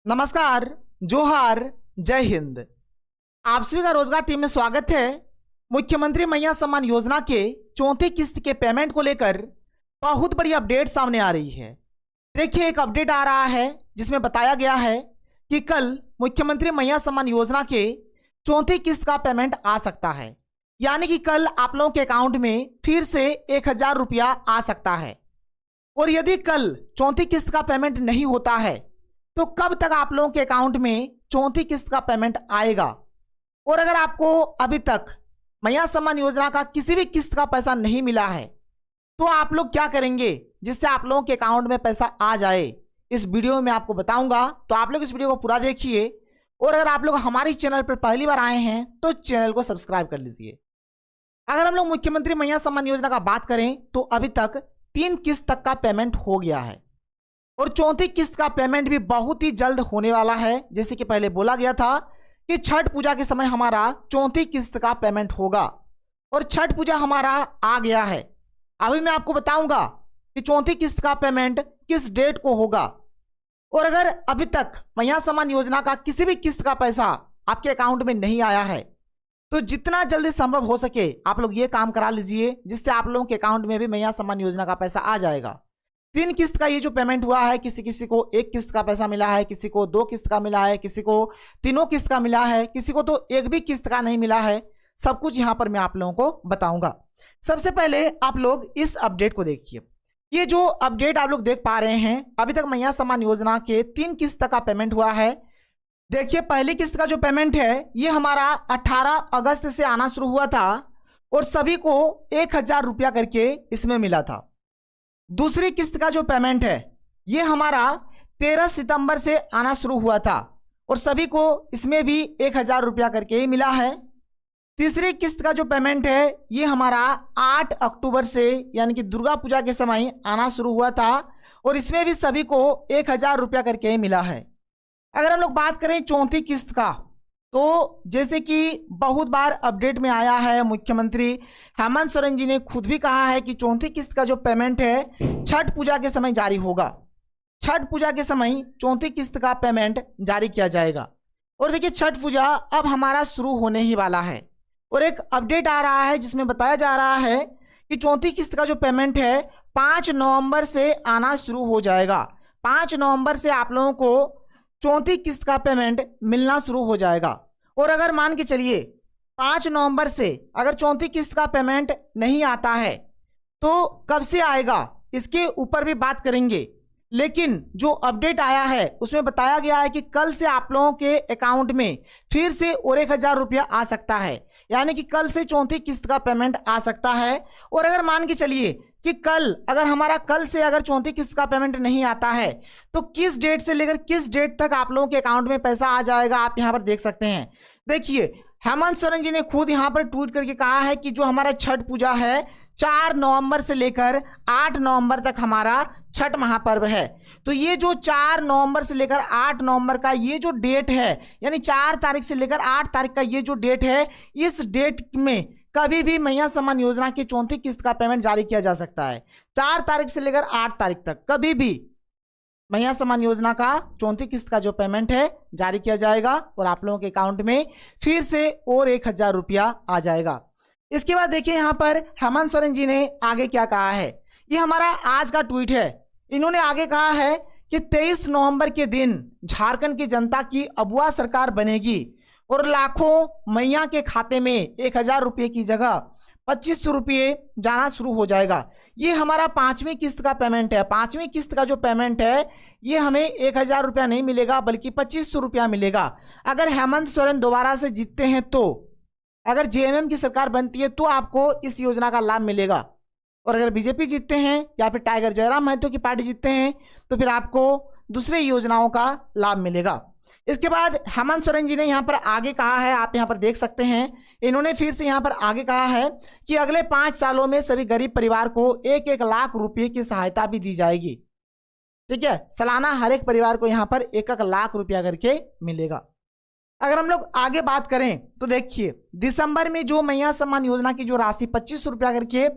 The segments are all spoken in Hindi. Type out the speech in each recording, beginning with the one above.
नमस्कार, जोहार, जय हिंद। आप सभी का रोजगार टीम में स्वागत है। मुख्यमंत्री मैया सम्मान योजना के चौथी किस्त के पेमेंट को लेकर बहुत बड़ी अपडेट सामने आ रही है। देखिए, एक अपडेट आ रहा है जिसमें बताया गया है कि कल मुख्यमंत्री मैया सम्मान योजना के चौथी किस्त का पेमेंट आ सकता है। यानी कि कल आप लोगों के अकाउंट में फिर से 1000 रुपया आ सकता है। और यदि कल चौथी किस्त का पेमेंट नहीं होता है तो कब तक आप लोगों के अकाउंट में चौथी किस्त का पेमेंट आएगा? और अगर आपको अभी तक मैया सम्मान योजना का किसी भी किस्त का पैसा नहीं मिला है तो आप लोग क्या करेंगे जिससे आप लोगों के अकाउंट में पैसा आ जाए, इस वीडियो में मैं आपको बताऊंगा। तो आप लोग इस वीडियो को पूरा देखिए। और अगर आप लोग हमारे चैनल पर पहली बार आए हैं तो चैनल को सब्सक्राइब कर लीजिए। अगर हम लोग मुख्यमंत्री मैया सम्मान योजना का बात करें तो अभी तक 3 किस्त तक का पेमेंट हो गया है और चौथी किस्त का पेमेंट भी बहुत ही जल्द होने वाला है। जैसे कि पहले बोला गया था कि छठ पूजा के समय हमारा चौथी किस्त का पेमेंट होगा और छठ पूजा हमारा आ गया है। अभी मैं आपको बताऊंगा कि चौथी किस्त का पेमेंट किस डेट को होगा। और अगर अभी तक मैया सम्मान योजना का किसी भी किस्त का पैसा आपके अकाउंट में नहीं आया है तो जितना जल्दी संभव हो सके आप लोग ये काम करा लीजिए जिससे आप लोगों के अकाउंट में भी मैया सम्मान योजना का पैसा आ जाएगा। 3 किस्त का ये जो पेमेंट हुआ है, किसी किसी को 1 किस्त का पैसा मिला है, किसी को 2 किस्त का मिला है, किसी को 3 किस्त का मिला है, किसी को तो 1 भी किस्त का नहीं मिला है। सब कुछ यहाँ पर मैं आप लोगों को बताऊंगा। सबसे पहले आप लोग इस अपडेट को देखिए। ये जो अपडेट आप लोग देख पा रहे हैं, अभी तक मैया सम्मान योजना के 3 किस्त का पेमेंट हुआ है। देखिए, पहली किस्त का जो पेमेंट है ये हमारा 18 अगस्त से आना शुरू हुआ था और सभी को 1000 रुपया करके इसमें मिला था। दूसरी किस्त का जो पेमेंट है ये हमारा 13 सितंबर से आना शुरू हुआ था और सभी को इसमें भी 1000 रुपया करके ही मिला है। तीसरी किस्त का जो पेमेंट है ये हमारा 8 अक्टूबर से यानी कि दुर्गा पूजा के समय आना शुरू हुआ था और इसमें भी सभी को 1000 रुपया करके ही मिला है। अगर हम लोग बात करें चौथी किस्त का, तो जैसे कि बहुत बार अपडेट में आया है, मुख्यमंत्री हेमंत सोरेन जी ने खुद भी कहा है कि चौथी किस्त का जो पेमेंट है छठ पूजा के समय जारी होगा। छठ पूजा के समय चौथी किस्त का पेमेंट जारी किया जाएगा। और देखिए, छठ पूजा अब हमारा शुरू होने ही वाला है और एक अपडेट आ रहा है जिसमें बताया जा रहा है कि चौथी किस्त का जो पेमेंट है 5 नवंबर से आना शुरू हो जाएगा। 5 नवंबर से आप लोगों को चौथी किस्त का पेमेंट मिलना शुरू हो जाएगा। और अगर मान के चलिए 5 नवंबर से अगर चौथी किस्त का पेमेंट नहीं आता है तो कब से आएगा इसके ऊपर भी बात करेंगे। लेकिन जो अपडेट आया है उसमें बताया गया है कि कल से आप लोगों के अकाउंट में फिर से और 1000 रुपया आ सकता है। यानी कि कल से चौथी किस्त का पेमेंट आ सकता है। और अगर मान के चलिए कि कल से अगर चौथी किस्त का पेमेंट नहीं आता है तो किस डेट से लेकर किस डेट तक आप लोगों के अकाउंट में पैसा आ जाएगा, आप यहां पर देख सकते हैं। देखिए, हेमंत सोरेन जी ने खुद यहां पर ट्वीट करके कहा है कि जो हमारा छठ पूजा है 4 नवंबर से लेकर 8 नवंबर तक हमारा छठ महापर्व है। तो ये जो 4 नवंबर से लेकर 8 नवंबर का ये जो डेट है, यानी 4 तारीख से लेकर 8 तारीख का ये जो डेट है, इस डेट में कभी भी मैया सम्मान योजना की चौथी किस्त का पेमेंट जारी किया जा सकता है। 4 तारीख से लेकर 8 तारीख तक कभी भी मैया सम्मान योजना का चौथी किस्त का जो पेमेंट है जारी किया जाएगा और आप लोगों के अकाउंट में फिर से और 1000 रुपया आ जाएगा। इसके बाद देखिए, यहाँ पर हेमंत सोरेन जी ने आगे क्या कहा है। ये हमारा आज का ट्वीट है। इन्होंने आगे कहा है कि 23 नवंबर के दिन झारखंड की जनता की अबुआ सरकार बनेगी और लाखों मैया के खाते में 1000 रुपये की जगह 2500 रुपये जाना शुरू हो जाएगा। ये हमारा 5वीं किस्त का पेमेंट है। 5वीं किस्त का जो पेमेंट है ये हमें 1000 रुपया नहीं मिलेगा बल्कि 2500 रुपया मिलेगा। अगर हेमंत सोरेन दोबारा से जीतते हैं तो, अगर जेएमएम की सरकार बनती है तो आपको इस योजना का लाभ मिलेगा। और अगर बीजेपी जीतते हैं या फिर टाइगर जयराम महतो की पार्टी जीतते हैं तो फिर आपको दूसरे योजनाओं का लाभ मिलेगा। इसके बाद हेमंत सोरेन जी ने यहाँ पर आगे कहा है, आप यहाँ पर देख सकते हैं, इन्होंने फिर से यहाँ पर आगे कहा है कि अगले 5 सालों में सभी गरीब परिवार को 1-1 लाख रुपये की सहायता भी दी जाएगी। ठीक है, सालाना हर एक परिवार को यहाँ पर 1-1 लाख रुपया करके मिलेगा। अगर हम लोग आगे बात करें तो देखिए, दिसंबर में जो मैया सम्मान योजना की जो राशि 2500 रुपया करके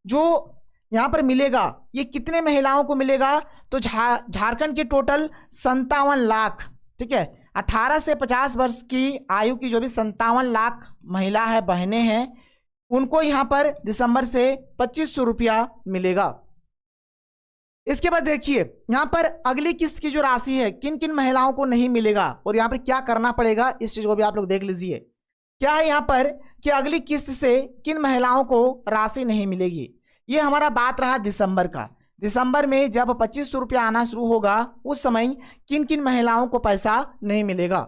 जो यहाँ पर मिलेगा, ये कितने महिलाओं को मिलेगा? तो झारखंड के टोटल 57 लाख ठीक है। 18 से 50 वर्ष की आयु की जो भी 57 लाख महिला है, बहनें हैं, उनको यहाँ पर दिसंबर से 2500 रुपया मिलेगा। इसके बाद देखिए यहाँ पर अगली किस्त की जो राशि है किन किन महिलाओं को नहीं मिलेगा और यहाँ पर क्या करना पड़ेगा, इस चीज को भी आप लोग देख लीजिए। क्या है यहाँ पर कि अगली किस्त से किन महिलाओं को राशि नहीं मिलेगी। ये हमारा बात रहा दिसंबर का। दिसंबर में जब 2500 रुपया आना शुरू होगा उस समय किन किन महिलाओं को पैसा नहीं मिलेगा।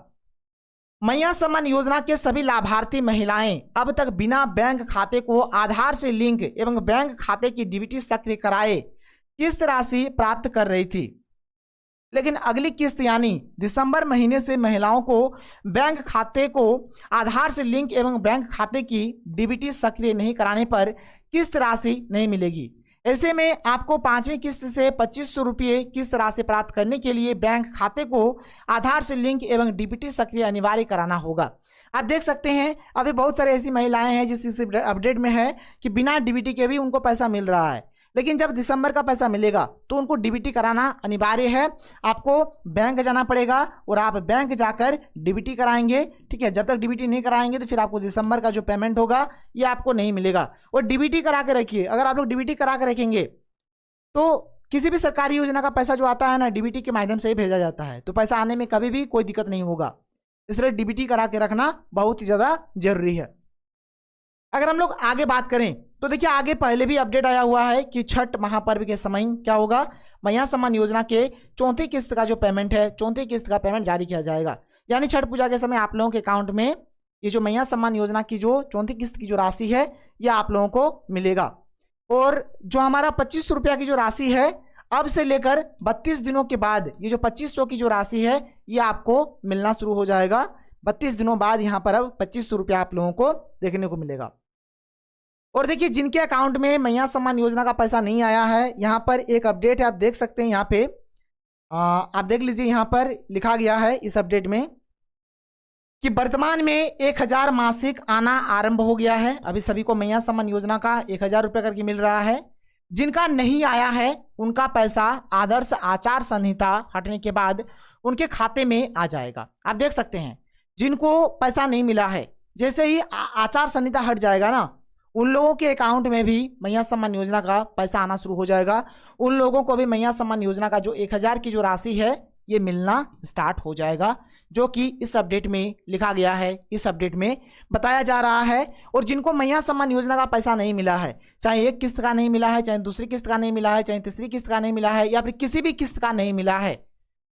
मैया सम्मान योजना के सभी लाभार्थी महिलाएं अब तक बिना बैंक खाते को आधार से लिंक एवं बैंक खाते की डीबीटी सक्रिय कराए किस्त राशि प्राप्त कर रही थी, लेकिन अगली किस्त यानी दिसंबर महीने से महिलाओं को बैंक खाते को आधार से लिंक एवं बैंक खाते की डीबीटी सक्रिय नहीं कराने पर किस्त राशि नहीं मिलेगी। ऐसे में आपको 5वीं किस्त से 2500 रुपये किस्त राशि प्राप्त करने के लिए बैंक खाते को आधार से लिंक एवं डीबीटी सक्रिय अनिवार्य कराना होगा। आप देख सकते हैं अभी बहुत सारी ऐसी महिलाएं हैं जिस अपडेट में है कि बिना डीबीटी के भी उनको पैसा मिल रहा है, लेकिन जब दिसंबर का पैसा मिलेगा तो उनको डीबीटी कराना अनिवार्य है। आपको बैंक जाना पड़ेगा और आप बैंक जाकर डीबीटी कराएंगे, ठीक है। जब तक डीबीटी नहीं कराएंगे तो फिर आपको दिसंबर का जो पेमेंट होगा ये आपको नहीं मिलेगा। और डीबीटी करा के रखिए, अगर आप लोग डीबीटी करा के रखेंगे तो किसी भी सरकारी योजना का पैसा जो आता है ना डीबीटी के माध्यम से ही भेजा जाता है, तो पैसा आने में कभी भी कोई दिक्कत नहीं होगा। इसलिए डीबीटी करा के रखना बहुत ही ज़्यादा जरूरी है। अगर हम लोग आगे बात करें तो देखिए आगे पहले भी अपडेट आया हुआ है कि छठ महापर्व के समय क्या होगा, मैया सम्मान योजना के 4थी किस्त का जो पेमेंट है 4थी किस्त का पेमेंट जारी किया जाएगा। यानी छठ पूजा के समय आप लोगों के अकाउंट में ये जो मैया सम्मान योजना की जो 4थी किस्त की जो राशि है ये आप लोगों को मिलेगा। और जो हमारा 2500 रुपया की जो राशि है अब से लेकर 32 दिनों के बाद ये जो 2500 की जो राशि है ये आपको मिलना शुरू हो जाएगा। 32 दिनों बाद यहाँ पर अब 2500 रुपया आप लोगों को देखने को मिलेगा। और देखिए जिनके अकाउंट में मैया सम्मान योजना का पैसा नहीं आया है, यहाँ पर एक अपडेट है, आप देख सकते हैं। यहाँ पे आप देख लीजिए, यहाँ पर लिखा गया है इस अपडेट में कि वर्तमान में 1000 मासिक आना आरंभ हो गया है। अभी सभी को मैया सम्मान योजना का 1000 रुपये करके मिल रहा है। जिनका नहीं आया है उनका पैसा आदर्श आचार संहिता हटने के बाद उनके खाते में आ जाएगा। आप देख सकते हैं जिनको पैसा नहीं मिला है, जैसे ही आचार संहिता हट जाएगा ना उन लोगों के अकाउंट में भी मैया सम्मान योजना का पैसा आना शुरू हो जाएगा। उन लोगों को भी मैया सम्मान योजना का जो 1000 की जो राशि है ये मिलना स्टार्ट हो जाएगा, जो कि इस अपडेट में लिखा गया है, इस अपडेट में बताया जा रहा है। और जिनको मैया सम्मान योजना का पैसा नहीं मिला है, चाहे एक किस्त का नहीं मिला है, चाहे दूसरी किस्त का नहीं मिला है, चाहे तीसरी किस्त का नहीं मिला है, या फिर किसी भी किस्त का नहीं मिला है,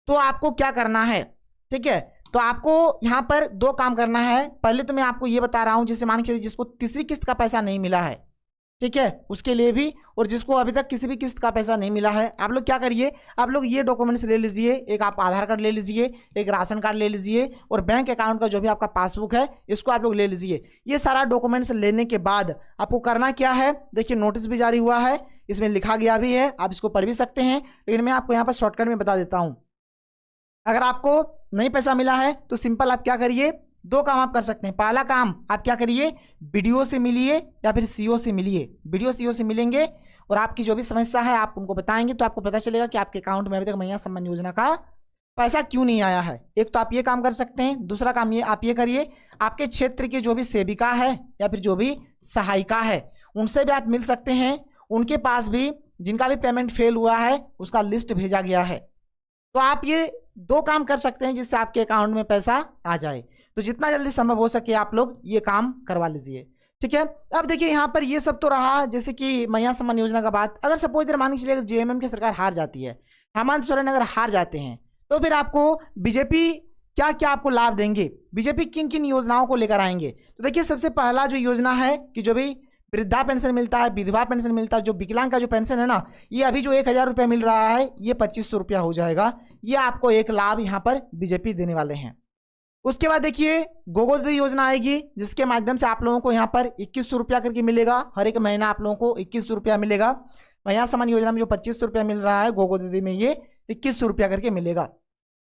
तो आपको क्या करना है, ठीक है। तो आपको यहाँ पर 2 काम करना है। पहले तो मैं आपको ये बता रहा हूँ, जैसे मान के चलिए जिसको तीसरी किस्त का पैसा नहीं मिला है, ठीक है, उसके लिए भी, और जिसको अभी तक किसी भी किस्त का पैसा नहीं मिला है, आप लोग क्या करिए, आप लोग ये डॉक्यूमेंट्स ले लीजिए। एक आप आधार कार्ड ले लीजिए, एक राशन कार्ड ले लीजिए, और बैंक अकाउंट का जो भी आपका पासबुक है इसको आप लोग ले लीजिए। ये सारा डॉक्यूमेंट्स लेने के बाद आपको करना क्या है, देखिए नोटिस भी जारी हुआ है, इसमें लिखा गया भी है, आप इसको पढ़ भी सकते हैं, लेकिन मैं आपको यहाँ पर शॉर्टकट में बता देता हूँ। अगर आपको नहीं पैसा मिला है तो सिंपल आप क्या करिए, 2 काम आप कर सकते हैं। पहला काम आप क्या करिए, बीडीओ से मिलिए या फिर सीओ से मिलिए। बीडीओ सीओ से मिलेंगे और आपकी जो भी समस्या है आप उनको बताएंगे, तो आपको पता चलेगा कि आपके अकाउंट में अभी तक मैया सम्मान योजना का पैसा क्यों नहीं आया है। एक तो आप ये काम कर सकते हैं। दूसरा काम ये आप ये करिए, आपके क्षेत्र के जो भी सेविका है या फिर जो भी सहायिका है उनसे भी आप मिल सकते हैं। उनके पास भी जिनका भी पेमेंट फेल हुआ है उसका लिस्ट भेजा गया है। तो आप ये 2 काम कर सकते हैं जिससे आपके अकाउंट में पैसा आ जाए। तो जितना जल्दी संभव हो सके आप लोग ये काम करवा लीजिए, ठीक है। अब देखिए यहाँ पर ये सब तो रहा जैसे कि मैया सम्मान योजना का बात। अगर सपोज मान के चलिए अगर जेएमएम की सरकार हार जाती है, हेमंत सोरेन अगर हार जाते हैं, तो फिर आपको बीजेपी क्या क्या आपको लाभ देंगे, बीजेपी किन किन योजनाओं को लेकर आएंगे। तो देखिए सबसे पहला जो योजना है कि जो भी वृद्धा पेंशन मिलता है, विधवा पेंशन मिलता है, जो विकलांग का जो पेंशन है ना, ये अभी जो 1000 रुपया मिल रहा है ये 2500 रुपया हो जाएगा। ये आपको एक लाभ यहाँ पर बीजेपी देने वाले हैं। उसके बाद देखिए गोगो दीदी योजना आएगी, जिसके माध्यम से आप लोगों को यहाँ पर 2100 रुपया करके मिलेगा। हर एक महीना आप लोगों को 2100 रुपया मिलेगा। मैया सम्मान योजना में जो 2500 रुपया मिल रहा है, गोगो दीदी में ये 2100 रुपया करके मिलेगा।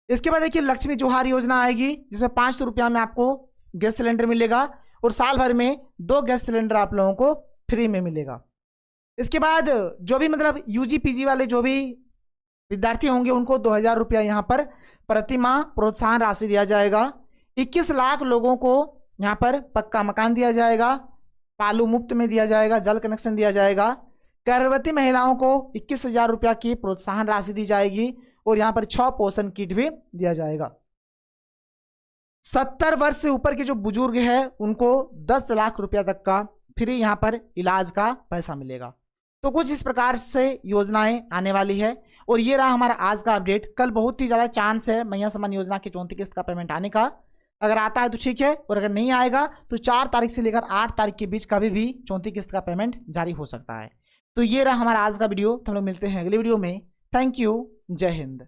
इसके बाद देखिए लक्ष्मी जोहार योजना आएगी, जिसमें 500 रुपया में आपको गैस सिलेंडर मिलेगा और साल भर में 2 गैस सिलेंडर आप लोगों को फ्री में मिलेगा। इसके बाद जो भी मतलब यूजी पीजी वाले जो भी विद्यार्थी होंगे उनको 2000 रुपया यहाँ पर प्रति माह प्रोत्साहन राशि दिया जाएगा। 21 लाख लोगों को यहाँ पर पक्का मकान दिया जाएगा, बालू मुफ्त में दिया जाएगा, जल कनेक्शन दिया जाएगा। गर्भवती महिलाओं को 21,000 रुपया की प्रोत्साहन राशि दी जाएगी और यहाँ पर 6 पोषण किट भी दिया जाएगा। 70 वर्ष से ऊपर के जो बुजुर्ग हैं उनको 10 लाख रुपया तक का फ्री यहाँ पर इलाज का पैसा मिलेगा। तो कुछ इस प्रकार से योजनाएं आने वाली है और ये रहा हमारा आज का अपडेट। कल बहुत ही ज़्यादा चांस है मैया सम्मान योजना की 34 किस्त का पेमेंट आने का। अगर आता है तो ठीक है, और अगर नहीं आएगा तो 4 तारीख से लेकर 8 तारीख के बीच कभी भी 34 किस्त का पेमेंट जारी हो सकता है। तो ये रहा हमारा आज का वीडियो। तो हम लोग मिलते हैं अगले वीडियो में। थैंक यू, जय हिंद।